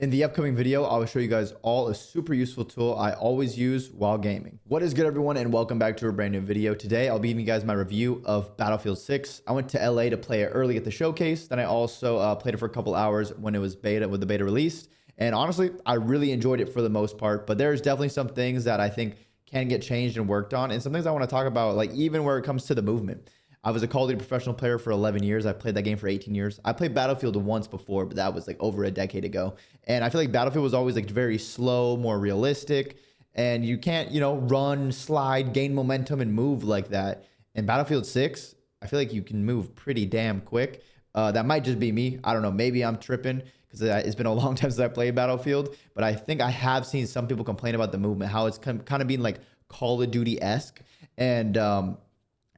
In the upcoming video, I will show you guys all a super useful tool I always use while gaming. What is good, everyone, and welcome back to a brand new video. Today, I'll be giving you guys my review of Battlefield 6. I went to LA to play it early at the showcase. Then I also played it for a couple hours when it was the beta released. And honestly, I really enjoyed it for the most part, but there's definitely some things that I think can get changed and worked on. And some things I want to talk about, like even where it comes to the movement. I was a Call of Duty professional player for 11 years. I played that game for 18 years. I played Battlefield once before, but that was like over a decade ago. And I feel like Battlefield was always like very slow, more realistic. And you can't, run, slide, gain momentum, and move like that. In Battlefield 6, I feel like you can move pretty damn quick. That might just be me. I don't know. Maybe I'm tripping because it's been a long time since I played Battlefield. But I think I have seen some people complain about the movement, how it's kind of being like Call of Duty-esque. And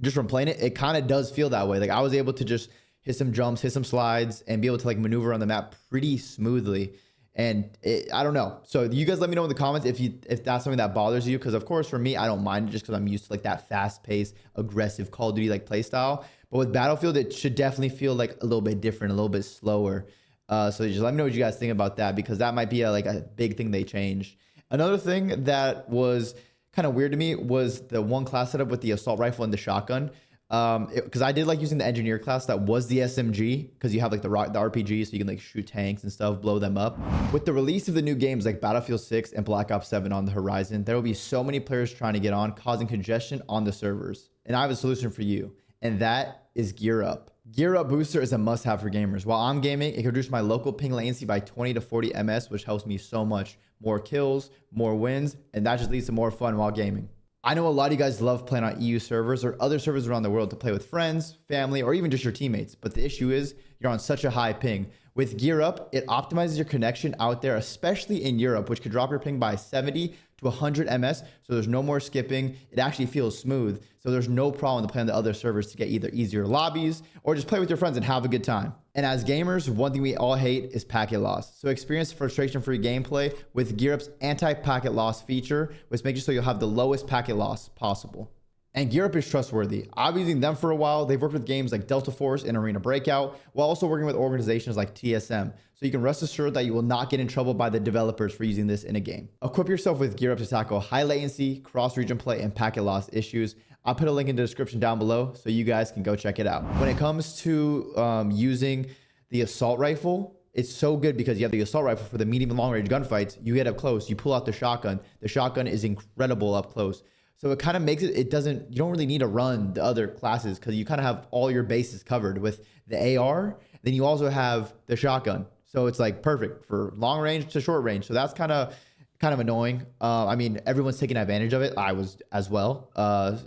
just from playing it, it kind of does feel that way. Like I was able to just hit some jumps, hit some slides, and be able to like maneuver on the map pretty smoothly. And I don't know. So you guys let me know in the comments if that's something that bothers you. Because of course, for me, I don't mind it just because I'm used to like that fast-paced, aggressive Call of Duty like play style. But with Battlefield, it should definitely feel like a little bit different, a little bit slower. So just let me know what you guys think about that, because that might be like a big thing they changed. Another thing that was kind of weird to me was the one class setup with the assault rifle and the shotgun. Because I did like using the engineer class that was the SMG, because you have like the RPG, so you can like shoot tanks and stuff, blow them up. With the release of the new games like Battlefield 6 and Black Ops 7 on the horizon, there will be so many players trying to get on, causing congestion on the servers. And I have a solution for you, and that is GearUP. GearUP Booster is a must-have for gamers. While I'm gaming, it can reduce my local ping latency by 20 to 40 ms, which helps me so much. More kills, more wins, and that just leads to more fun while gaming. I know a lot of you guys love playing on EU servers or other servers around the world to play with friends, family, or even just your teammates. But the issue is you're on such a high ping. With GearUP, it optimizes your connection out there, especially in Europe, which could drop your ping by 70 to 100 ms. So there's no more skipping. It actually feels smooth. So there's no problem to play on the other servers to get either easier lobbies or just play with your friends and have a good time. And as gamers, one thing we all hate is packet loss. So experience frustration-free gameplay with GearUp's anti-packet loss feature, which makes it so you'll have the lowest packet loss possible. And GearUp is trustworthy. I've been using them for a while. They've worked with games like Delta Force and Arena Breakout, while also working with organizations like TSM. So you can rest assured that you will not get in trouble by the developers for using this in a game. Equip yourself with GearUp to tackle high latency, cross-region play, and packet loss issues. I'll put a link in the description down below so you guys can go check it out. When it comes to using the assault rifle, it's so good because you have the assault rifle for the medium and long range gunfights. You get up close, you pull out the shotgun. The shotgun is incredible up close. So it kind of makes it, you don't really need to run the other classes because you kind of have all your bases covered with the AR. Then you also have the shotgun. So it's like perfect for long range to short range. So that's kind of annoying. I mean, everyone's taking advantage of it. I was as well.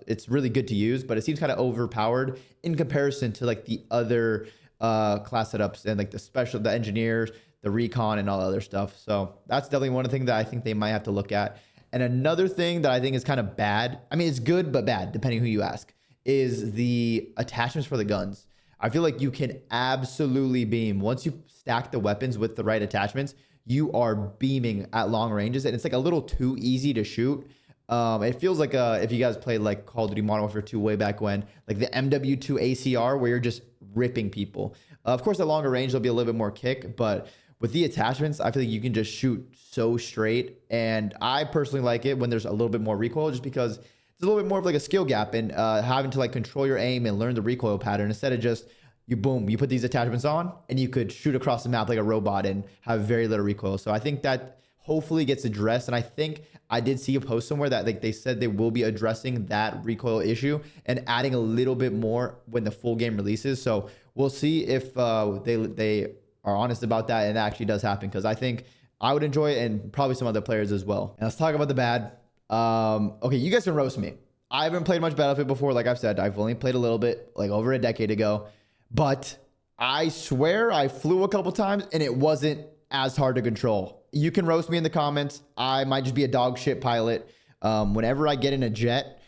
It's really good to use, but it seems kind of overpowered in comparison to like the other class setups and like the engineers, the recon, and all the other stuff. So that's definitely one of the things that I think they might have to look at. And another thing that I think is kind of bad, I mean, it's good but bad, depending who you ask, is the attachments for the guns. I feel like you can absolutely beam. Once you stack the weapons with the right attachments, you are beaming at long ranges, and it's like a little too easy to shoot. It feels like if you guys played like Call of Duty Modern Warfare 2 way back when, like the MW2 ACR, where you're just ripping people. Of course, at longer range, there'll be a little bit more kick, but with the attachments, I feel like you can just shoot so straight. And I personally like it when there's a little bit more recoil, just because it's a little bit more of like a skill gap and having to like control your aim and learn the recoil pattern instead of just you put these attachments on and you could shoot across the map like a robot and have very little recoil. So I think that hopefully gets addressed. And I think I did see a post somewhere that like they said they will be addressing that recoil issue and adding a little bit more when the full game releases. So we'll see if they are honest about that and that actually does happen, because I think I would enjoy it and probably some other players as well. And let's talk about the bad. Okay, you guys can roast me. I haven't played much Battlefield before. Like I've said, I've only played a little bit, like over a decade ago. But I swear I flew a couple times and it wasn't as hard to control. You can roast me in the comments. I might just be a dog shit pilot. Whenever I get in a jet,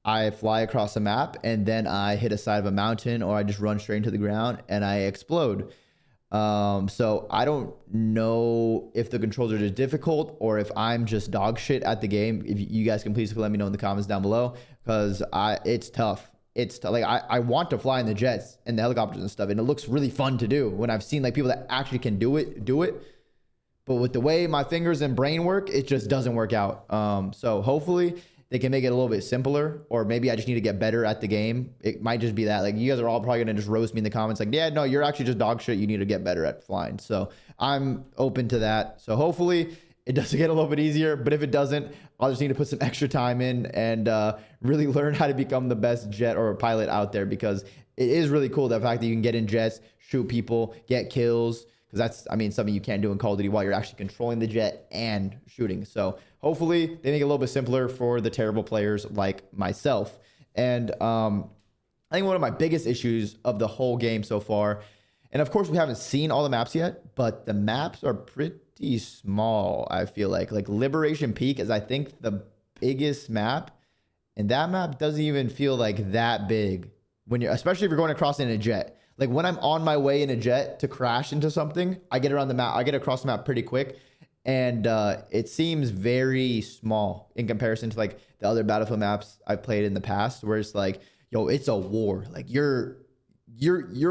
I fly across the map and then I hit a side of a mountain, or I just run straight into the ground and I explode. So I don't know if the controls are just difficult or if I'm just dog shit at the game. If you guys can please let me know in the comments down below, because it's tough. Like I want to fly in the jets and the helicopters and stuff, and it looks really fun to do when I've seen like people that actually can do it. But with the way my fingers and brain work, it just doesn't work out. So hopefully they can make it a little bit simpler, or maybe I just need to get better at the game. It might just be that. Like, you guys are all probably going to just roast me in the comments like, yeah, no, you're actually just dog shit. You need to get better at flying. So I'm open to that. So hopefully it does get a little bit easier, but if it doesn't, I'll just need to put some extra time in and really learn how to become the best jet or pilot out there, because it is really cool, the fact that you can get in jets, shoot people, get kills, because that's, I mean, something you can't do in Call of Duty while you're actually controlling the jet and shooting. So hopefully they make it a little bit simpler for the terrible players like myself. And I think one of my biggest issues of the whole game so far, and of course we haven't seen all the maps yet, but the maps are pretty small. I feel like Liberation Peak is, I think, the biggest map, and that map doesn't even feel like that big when you're, especially if you're going across in a jet. Like, when I'm on my way in a jet to crash into something, I get around the map, I get across the map pretty quick, and it seems very small in comparison to like the other Battlefield maps I've played in the past, where it's like, yo, it's a war. Like, you're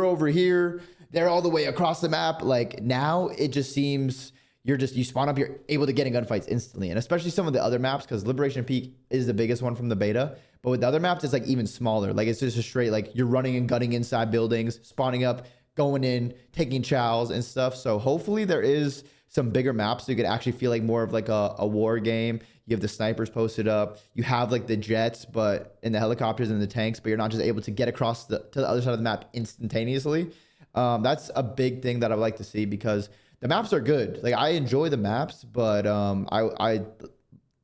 over here, they're all the way across the map. Like, now it just seems you spawn up, you're able to get in gunfights instantly. And especially some of the other maps, because Liberation Peak is the biggest one from the beta, but with the other maps, it's like even smaller. Like, it's just a straight, like, you're running and gunning inside buildings, spawning up, going in, taking chows and stuff. So hopefully there is some bigger maps so you could actually feel like more of like a war game. You have the snipers posted up, you have like the jets, but in the helicopters and the tanks, but you're not just able to get across to the other side of the map instantaneously. That's a big thing that I would like to see, because the maps are good. Like, I enjoy the maps, but I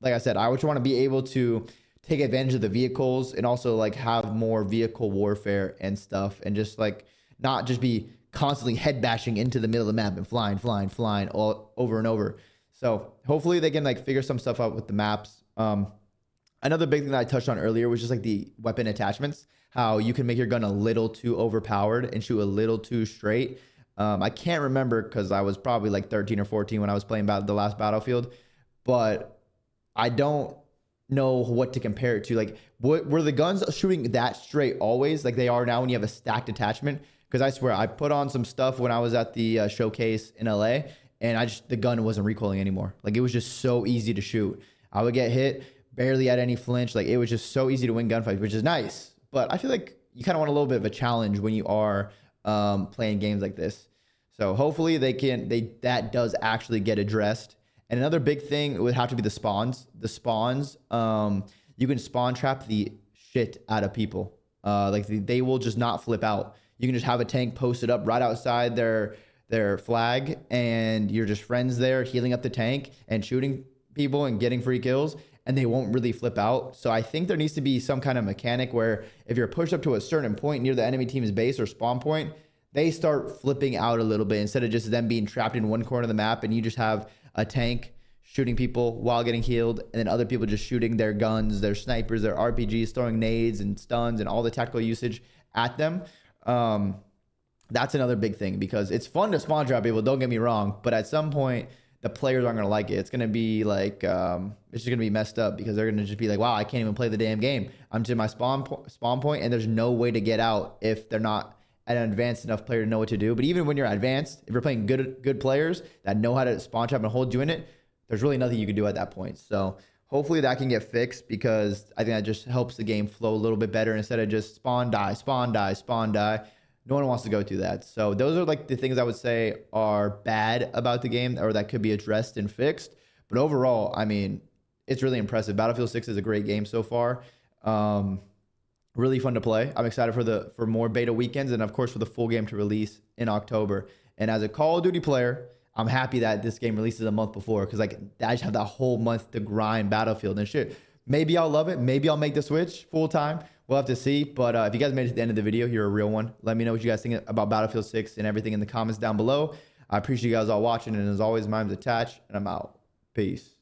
like I said, I would want to be able to take advantage of the vehicles and also like have more vehicle warfare and stuff, and just like not just be constantly head bashing into the middle of the map and flying all over and over. So hopefully they can like figure some stuff out with the maps. Another big thing that I touched on earlier was just like the weapon attachments, how you can make your gun a little too overpowered and shoot a little too straight. I can't remember, because I was probably like 13 or 14 when I was playing the last Battlefield, but I don't know what to compare it to. Like, were the guns shooting that straight always, like they are now when you have a stacked attachment? Because I swear, I put on some stuff when I was at the showcase in LA, and the gun wasn't recoiling anymore. Like, it was just so easy to shoot. I would get hit, barely had any flinch. Like, it was just so easy to win gunfights, which is nice. But I feel like you kind of want a little bit of a challenge when you are playing games like this. So hopefully that does actually get addressed. And another big thing would have to be the spawns. The spawns, you can spawn trap the shit out of people. Like, they will just not flip out. You can just have a tank posted up right outside their flag, and you're just friends there healing up the tank and shooting people and getting free kills, and they won't really flip out. So I think there needs to be some kind of mechanic where if you're pushed up to a certain point near the enemy team's base or spawn point, they start flipping out a little bit, instead of just them being trapped in one corner of the map, and you just have a tank shooting people while getting healed, and then other people just shooting their guns, their snipers, their RPGs, throwing nades and stuns and all the tactical usage at them. That's another big thing, because it's fun to spawn trap people, don't get me wrong, but at some point the players aren't going to like it. It's going to be like, it's just going to be messed up, because they're going to just be like, wow, I can't even play the damn game. I'm to my spawn point, and there's no way to get out if they're not an advanced enough player to know what to do. But even when you're advanced, if you're playing good players that know how to spawn trap and hold you in it, there's really nothing you can do at that point. So hopefully that can get fixed, because I think that just helps the game flow a little bit better, instead of just spawn, die, spawn, die, spawn, die. No one wants to go through that. So those are like the things I would say are bad about the game, or that could be addressed and fixed. But overall, I mean, it's really impressive. Battlefield 6 is a great game so far. Really fun to play. I'm excited for more beta weekends, and of course for the full game to release in October. And as a Call of Duty player, I'm happy that this game releases a month before, because like I just have that whole month to grind Battlefield and shit. Maybe I'll love it. Maybe I'll make the switch full time. We'll have to see. But if you guys made it to the end of the video, you're a real one. Let me know what you guys think about Battlefield 6 and everything in the comments down below. I appreciate you guys all watching, and as always, my name's Attach, and I'm out. Peace.